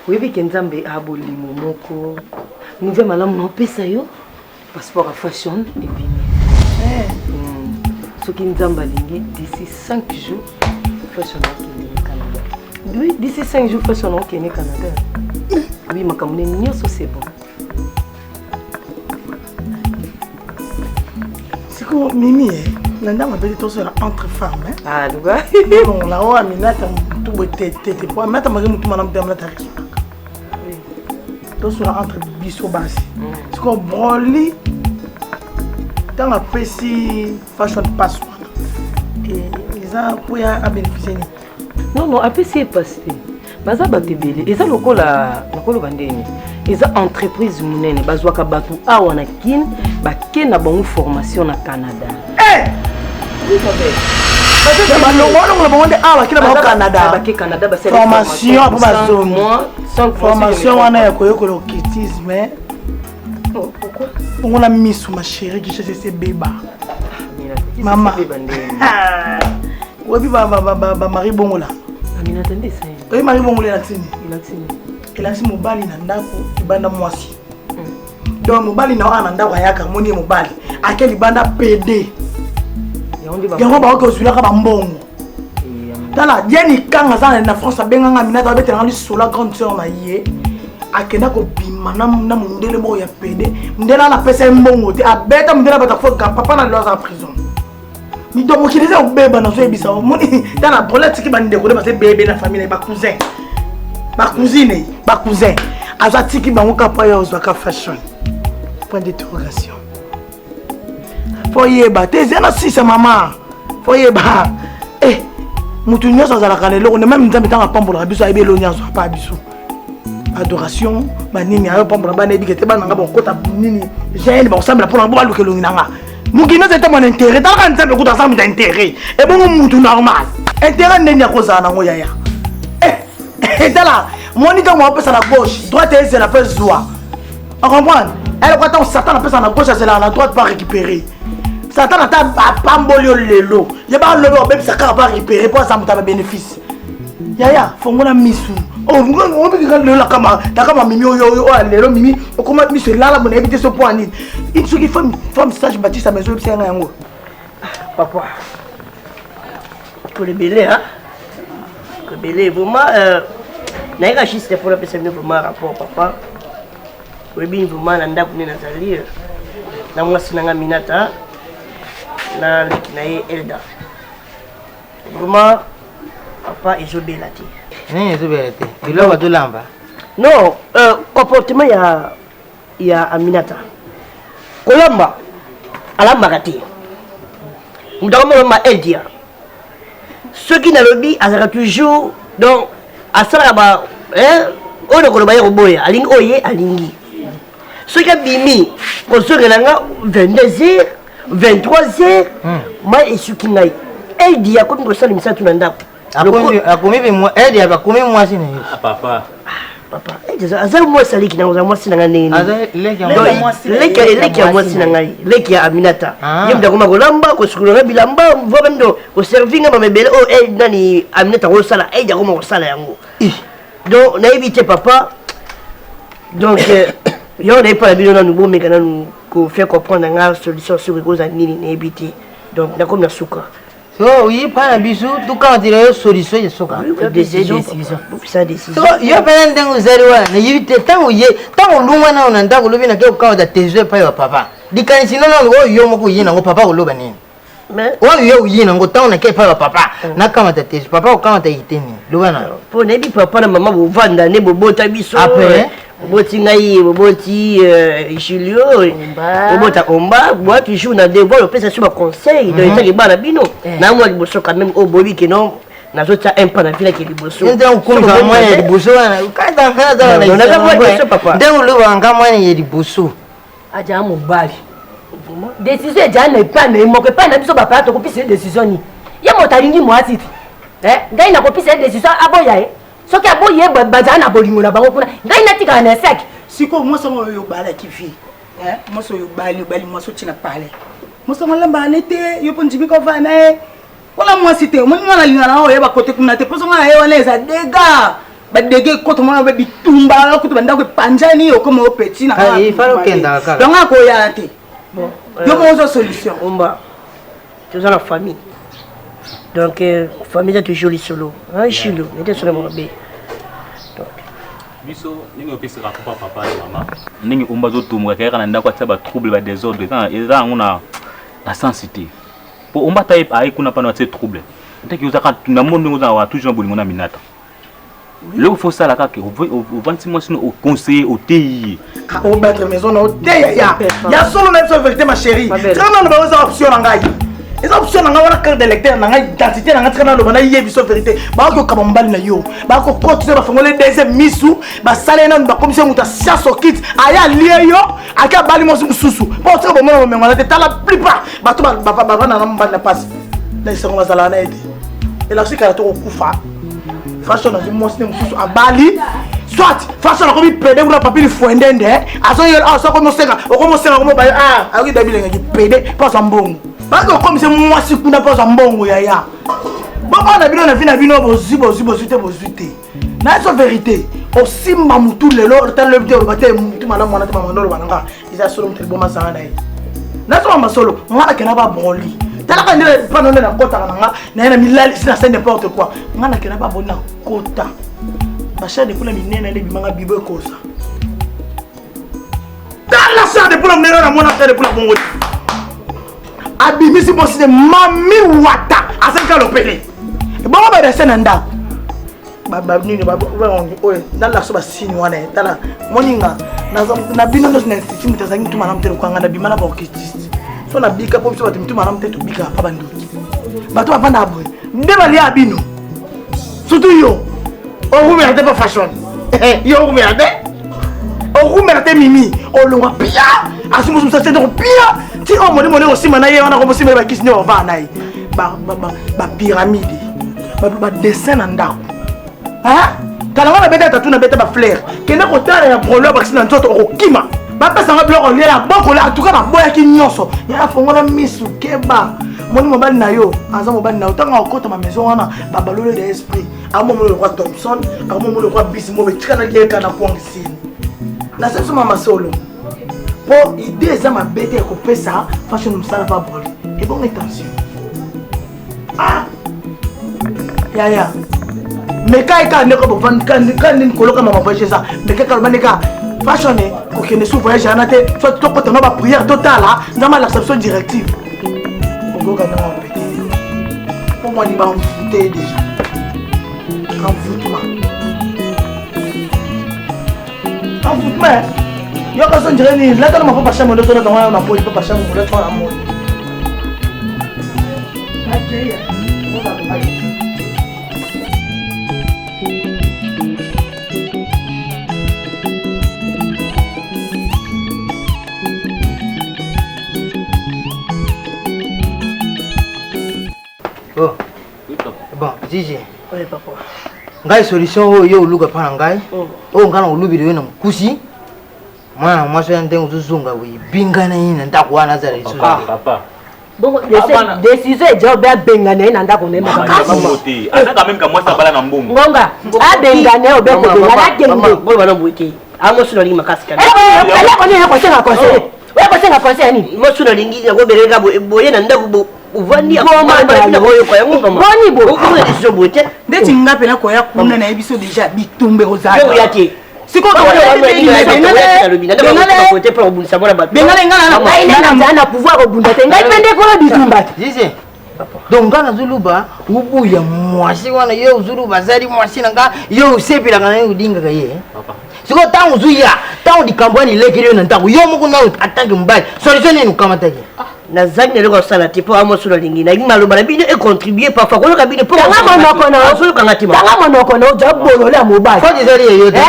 oyebi ke nzambe abolimo moko nive malamu naopesa yo passeport à fashion ebimi soki nzambe alingi d'ici 5 jours fashion okende Canada. Oui, d'ici 5 jours fashion okende Canada. Oui, makambo nini nyonso c'est bon. siko mimi nanda mabeli tosala entre femmes ah luga non la o Aminata tout beauté tete pour Aminata magi mutu mana mtamna tariki tosala entre biso basi siko broli tanga pesi fashion pass et ça pour ya bénéficier non apesi est passé baza batebele eza lokola bandeni eza entreprise munene bazwaka batu awa na kin bake na bango formation na Canada formation wana ya koyokola okitisme on a mis sous ma chérie qui cherche ses bébés maman oui ba mari bongola Aminata ndesa oui mari bongola laksini elaksi mobali na ndako ibanda mwasi donc mobali na wana ndako ayaka moni mobali akeli banda PD yango ba ko sulaka ba mbongo tala jeni kanga sana na France abenganga Aminata abetela sola grande sœur na ye akenda ko bima na mundele mo ya PD mundela na pesa mbongo te abeta mundela bata foka papa na loza en prison mi domo kileza obeba na so ebisa moni tala bolati ki bande ko ba se bébé na famille ba cousin ba cousin azatiki bango kapa ya ozwaka fashion point d'interrogation foyeba te zena sisa mama foyeba mutu nyonso azalaka na eloko même nzambe ntango apambolaka biso ayebi elo nyonso apa biso adoration banini ayo pambola bana ebi kete bana ngabo kota nini gêne ba ensemble pour ngabo baluke longinanga mukino c'était mon intérêt dans quand ça beaucoup ensemble d'intérêt et bon mutu normal intérêt ndenya koza na ngoya ya et là moniteur moi pesa la gauche droite c'est la pesa zoa on comprend elle quand on Satan pesa na gauche c'est la droite pas récupérer Satan a pas mbolio lelo il ba le même ça pas récupérer pour ça muta bénéfice yaya fongola misu oh on peut dire le la kama mimi yo lelo mimi comment misu là mon éviter ce point ni il faut qu'il femme sage bâtir sa maison c'est un yango papa pour le belé hein que belé vraiment naika juste pour la personne vraiment rapport papa oui bien vraiment nanda kuna nazali na mwasi nanga minata na lekinaye Elda vraiment papa ezobela te nini ezobela te biloko tolamba non comportement ya Aminata kolamba alambaka te mudakomoloma Eldia soki nalobi azalaka toujours donc asalaka ba oyo koloba ye koboya alingi oye alingi soki abimi kosokelanga 22h 23h ma esuki ngai Eldia akomi kosala misatu na ndako akomi mwasi na ye papa azali mwasi aleki nango za mwasi na ngai ndenge leki ya mwasi na ngai leki ya Aminata ye mutu akoma kolamba kosukulanga bilamba mva bando koservi nga bamebele oyo nani Aminata kosala edi akoma kosala yango donc nayebi te papa donc yo nayebi mpa na bino nanu bomeka nanu kofaire comprendre nga solution soki ekoza nini nayebi te donc nakomi na suka so oui pas bisu tout quand il y a solution il soka décision yo pena ndengo ozali wana na yite tango ye tango lunga na ona ndako lobi na ke ukao da tezo pa yo papa dikanisi no no yo moko yina ngo papa koloba nini mais yo yina ngo tango na ke pa yo papa na kama da tezo papa ukama ta yiteni loba na po nebi papa na mama bovanda ne bobota biso après boboti ngai boboti Julio bobota omba moi toujours na devoir opesa sur ba conseil de etaki bana bino na moi liboso quand même au bobi que non nazota un pas na vila ke liboso ndio ukumva mwa ya liboso wana ukanda ngana za na na liboso papa ndio lo wanga mwa ya liboso aja mobali décision ja na pas na moko pas na biso papa to kopisa décision ni ya motalingi mwasi ngai na kopisa décision aboya soki aboye bazala na bolingo na bango kuna ngai natikala na saki siko mwasongo oyo bala kifi mwaso oyo bali mwaso tina pale mwasongo lamba nete yo ponjimi ko vana wala mwasi te mwana na lingana oyo ba kote kuna te poso ngana yewa leza dega ba dege koto mwana ba bitumba koto banda ko panjani yo comme au petit na ka il faut kenda ka donc ako ya te bon yo mo solution omba tu as la famille donc famille est toujours solo hein chilo était sur le mobile biso ningi opesaka papa na mama ningi umba zotumbuka kaka na ndako atsa ba trouble ba désordre eza nguna na sensité po umba tape ai kuna pana atse trouble ndeki uzaka na monde ngoza wa toujours bolingo na Minata le faut ça la kaka au 26 mois sinon au conseiller au TI au battre maison au TI ya solo na so vérité ma chérie kana na ba option ngai eza option nanga wana carte d'électeur nanga identité nanga tsana lo bana yebi so vérité ba ko kaba mbali na yo ba ko cotiser ba fongole deuxième misu ba salé na ba commission muta chasse kit aya lié yo aka bali mo susu po tsaka bo mo mengo na te la plupart ba to ba na mbali na passe na se ngoma zala na ede et la sika to kufa fashion na mo sine musu abali soit fashion na ko bi pede pour papier fuendende aso yo aso ko mo senga o ko mo senga ko mo ba aki dabile ngi pede pas ambongo bako comme c'est moi si kuna pas ambongo yaya baba na bino na vina bino bozute na so vérité aussi mamutu lelo tant le vidéo baté mutu mala mwana te mamandolo bananga isa solo mutu boma sana na so mama solo ngana kena ba boli tala ka ndele pa none na kota nanga na milali sina c'est n'importe quoi ngana kena ba bona kota ba cha de pula minene ne bimanga bibo kosa la cha de pula minene na mona cha de pula bongo abimisi bosi de mami wata asenka lopele bon ba de nanda baba nini baba oye nala so ba sini wana tala moninga na bino no na institut mutazangi tuma na mtelo kwanga na bimana ba orchestre so na bika po so ba tuma na mtelo bika pa bandu bato ba na abwe nde ba lia bino surtout yo o rume ate pa fashion Yo okumela te mimi olongwa pia asimusu sa tete pia ti o moni moni osima na ye wana ko mosima ba kisine o va na ye ba pyramide ba dessin na ndako kala wana beta tatu na beta ba fleur kende ko tala ya problème ba kisina nzoto okima ba pesa nga bloko lela boko la tuka ba boya ki nyonso ya fongola misu keba moni mobali na yo aza mobali na yo tanga okota ma maison wana ba balole de esprit amo mo le roi Thompson amo mo le roi Bismo betika na lieka na pongsini na seso mama solo po idée za ma bête ko pesa fashion musala pa boli et bon attention ya mais kai ka ne ko bon kan ko loka mama voyage ça mais ka kalba ne ka fashion ko kene sou voyage ana te soit to ko to ba prière totale dans ma l'acception directive on go gagner un petit pour moi ni ba on fouté déjà envoûtement yo ka son dire ni la tala ma papa chamo ndo tona tona na poli papa chamo mo la tona mo ajeya mo la ba bon Gigi oui papa ngai solution yo uluka pana ngai ngana ulubiri wena mkusi mwana mwaso yande uzuzunga wi bingana ina ndakwana za leso papa bon décision est bien bengana ina ndako nema makasi anaka même comme moi ça bala na mbongo ngonga a bengana obe ko bengana kenge bo bana buiki amo sino lingi makasi kana ala ko ni ko senga conseil we ko senga conseil ni mo sino lingi ya go bereka boye na ndako uvandi akoma boyo kwa yangu mama boni bo ko na decision bote ndeti ngape na ko ya kuna na ebiso déjà bitumbe ozaka yo yake siko ko na pouvoir obunda te ngai pende ko bitumba Gigi donc ngana zuluba ubuya mwasi wana yo zuluba zali mwasi nanga yo usepila kana udinga kaye papa siko tangu zuya tangu dikambwani lekire na ntangu yo muko na atange mbali solution ni kamata ke na zani leko sala tipo amo sura lingi na ngima loba na bino e contribuer parfois ko loka bino pour tanga monoko na solo kanga tima tanga monoko na jabolo la mobile fodi zali yo te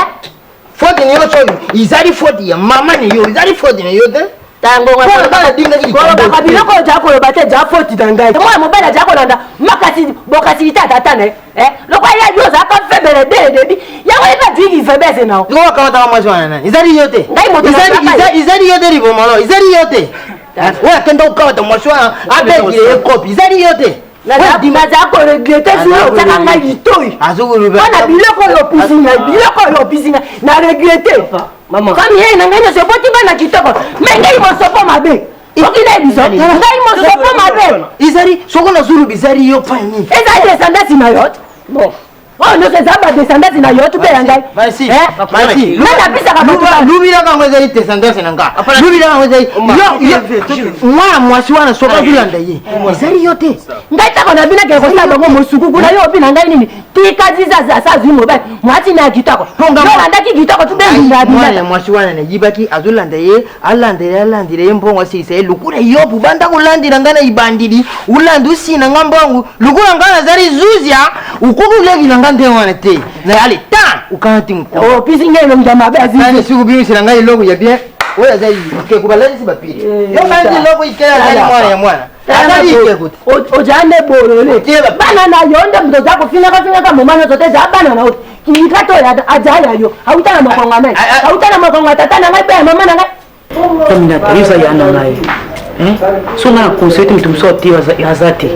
fodi ni yo so izali fodi ya mama ni yo izali fodi ni yo te tango ngana dinga ki ko ba kabilo ko jako lo bate ja foti dangai mo mobile jako landa makasi bokasi tata ne lokwa ya yo za ka febele de ya ko ba digi febele na ko ka ta mo jwana na izali yo te izali yo te ribo malo izali yo te ouais kendo ka ta mo jwana abeki e copy izali yo te la dimaza ko regretter sur ta kanga yitoi azugulu ba na biloko yo pisina na regretter mama comme yeye na ngene se poti bana kitoko mengai mo sopo mabe okina biso ngai mo sopo mabe izari soko na zuru bizari yo fani ezali descendance na yot bon oh no c'est ça ba descendance na yot be ngai merci na pisa ka lubira ka ngwe zari descendance na nga lubira ka ngwe zari yo mwa mwasi wana soka bilanda ye izari yote ngai ta kona bina ke ko sa bango mosuku kuna yo bina ngai nini tikaziza za sa zimo be mwati na kitoko yo ndaki kitoko tu be nda bina mwasi wana na yibaki azulanda ye alandire mbongo sise lukura yo bubanda kulandira ngana ibandiri ulandu sina ngambongo lukura ngana zari zuzia ukubulegi na ngande wana te na ale ta ukanti mko oh pisi ngelo ndama be azizi nani siku bibi sina ngai logo ya bien oya zai ke kubalani si bapiri yo ngandi logo ikela nani mwana azali ke kuti ojane bolole bana na yonde mdo zako fina ka mumano zote za bana na kikato ya ajaya yo hautana makonga naye hautana makonga tata na ngai pe mama na ngai tamina tayisa yana naye so na conseil tu mso tiwa yazati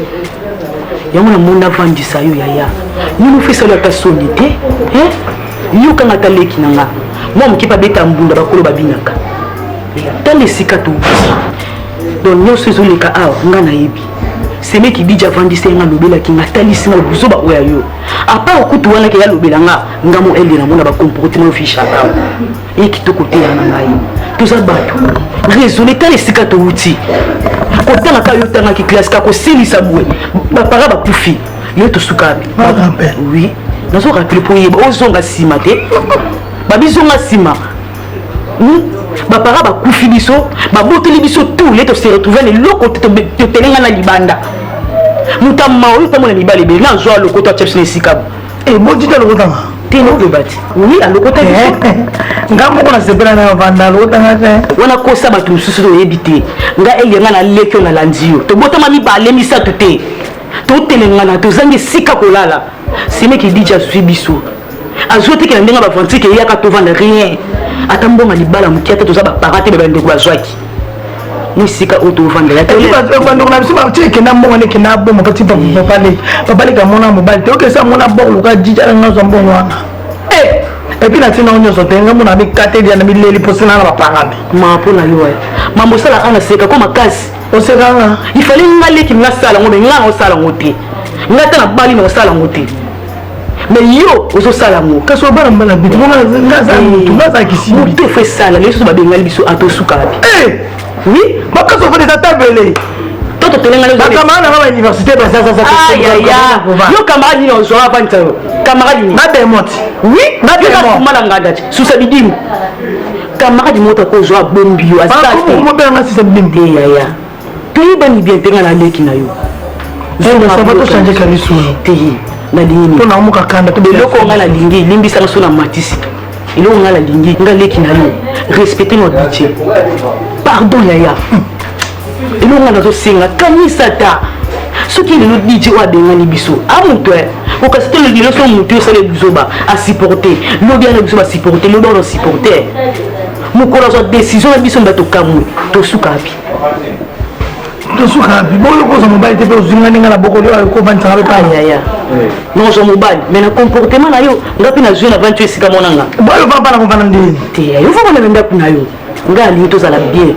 yango na mona vandisa yo yaya nino fisa la tasoni te yo kanga taleki nanga mo mkipa beta mbunda bakolo babinaka tale sikato donc nyonso ezoleka awa nga nayebi seme kibija vandisa nga lobela ki nga talisi nga buzoba oya yo apa okutu wana ke ya lobela nga mo ele na mona ba comportement officiel awa e kitoko te yana ngai toza bato raisonner tale sikato uti kotanga ka yo tanga ki classe ka ko silisa bwe bapara bakufi yo tosukabi oui nazo rappeler pour yeba ozonga sima te babizonga sima bapara bakufi biso baboteli biso tout le to se retrouver le loko to telenga na libanda mutama oyo tamona mibale be na zo lokoto chefs ne sikabu e bodita lokotanga Tino Klobati. Oui, à l'autre côté. Ngambo kuna sepela na vanda l'autre ngate. Wana kosa batu mususu to yebite. Nga elenga na lekyo na landio. To botama mi ba lemisa tuté. To telenga na to zangi sika kolala. C'est mec qui dit ja suis biso. Azote ke ndenga ba fanti ke yaka to vendre rien. Atambonga libala mukiata to za ba parate be bande kwa zwaki. Musika auto vendre la télé. Vendre na biso ba tike na mbonga ne ke na bo mopati pa pale ka mona mobile. To ke sa mona bo luka dija na zo mbongo wana. Et puis la tina on nyonso tenga mona mi kate dia na mi leli posina na ba parane. Ma pona yo. Mambo sala kana seka koma kasi. O seka na. Il fallait ngale ki na sala ngombe ngana o sala ngote. Ngata na bali na o sala ngote. Mais yo ozo sala ngo kaso bana mbana bitu ngaza kisi mutu fait sala leso ba bengali biso atosuka bi oui bakaso fa des tabele toto telenga leso bakamana na université ba ça yo camarade ni ozo avanta camarade ni na demont oui na demont mala ngada susa bidimu camarade moto ko zo abombi yo asata mo benga sisa bimbi ya tu bani bien tenga na leki na yo zo na sabato changer kalisu teyi na lingi pona amuka kanda to beloko ngala lingi limbisa na sona matisi ilo ngala lingi ngaleki na yo respecter notre budget pardon yaya ilo ngala to singa kanisa ta soki le budget wa de ngani biso amuto ko kasite le dilo so mutu sale bisoba a supporter lo bien le bisoba supporter lo do supporter mukola so décision na biso mbato kamu to sukapi tosuka bolo ko so mobile te pe ozinga ninga na boko leo ko vantsa ba pa ya non so mobile mais na comportement na yo ngapi na jeune avant tu esika monanga bolo pa pa na kompana ndini te yo fa na ndako na yo ngali to sala bien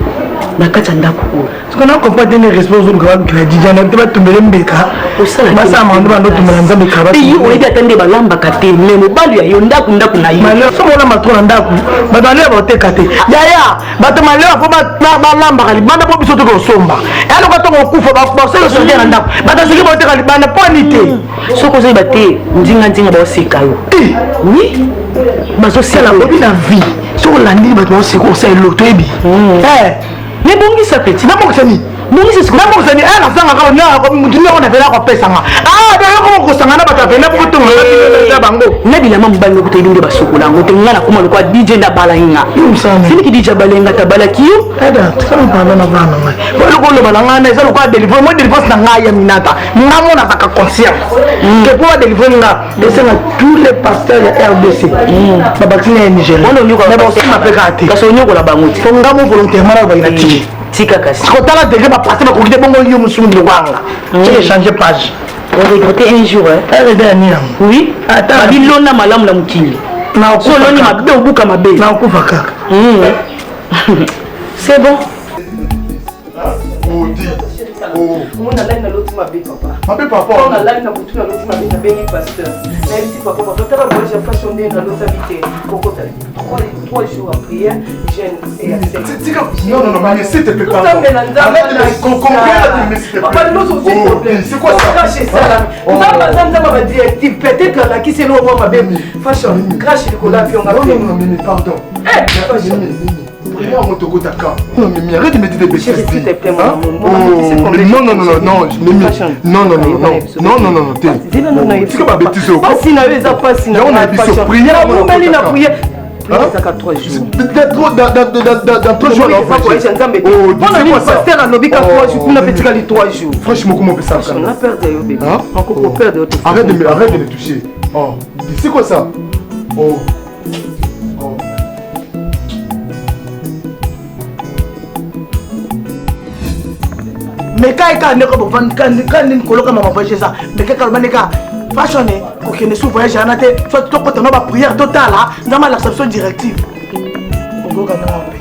na kacha ndako ko siko na comporter ne responsable ko ba kila dijana te ba tumbele mbeka osala masa ma ndo ba ndo tumbela nzambe ka ba yo oyebi atende ba lamba kate mais mobile ya yo ndako na yo maleo so mona matona ndako ba baleo ba te kate ya bato maleo ko ba lamba ka libanda po biso to ko somba alo ka to ko kufa ba selo so na ndako bata siki ba te ka libanda po ni te soko zo ba te ndinga ba sika yo oui bazo sala ko na vie so landi ba to siko sa loto ebi mais bongi sa petit na mo sani bongi se na mo sani ala sanga ka na ko mutuni ko na vela ko pesa nga da ko ko sanga na bata vela ko to na bango na bila mambo bango to ndinde basokola ngo te ngana kuma ko DJ na balanga sini ki DJ balenga ta balaki ada tsama bana na bana mai ko lo balanga na isa ko deliver mo deliver na ngaya minata ngamo na taka conscience que pour deliver na descendre tous les pasteurs de RDC babatina Niger ono nyuko na ba sima pekati kaso nyuko la bango ko ngamo volontairement ba ina ti tika kasi ko tala de ba passer ba ko de bongo yo musundi wanga j'ai changé page on regrettait un jour oui attends bilona malamu la mukili na ko loni mabe obuka mabe na kufa kaka c'est bon on a l'air de l'autre mabe papa on a l'air de l'autre mabe na bengi pasteur mais si papa tala moi j'ai fashioné dans l'autre habité pourquoi 3 jours à prière jeûne et accepte non mais s'il te plaît papa arrête de comprendre mais s'il te plaît c'est quoi ça on va pas directive peut-être là qui c'est le moi mabe fashion crash le cola puis on va non mais pardon non, mais arrête de me dire des bêtises. Franchement, comment on peut ça? Arrête de me toucher. C'est quoi ça? Mais quand il est coloca ma voyage ça, mais quand il est fashionné, pour qu'il ne soit voyage à la tête, soit tout le temps prière totale, dans l'acception directive. On va gagner.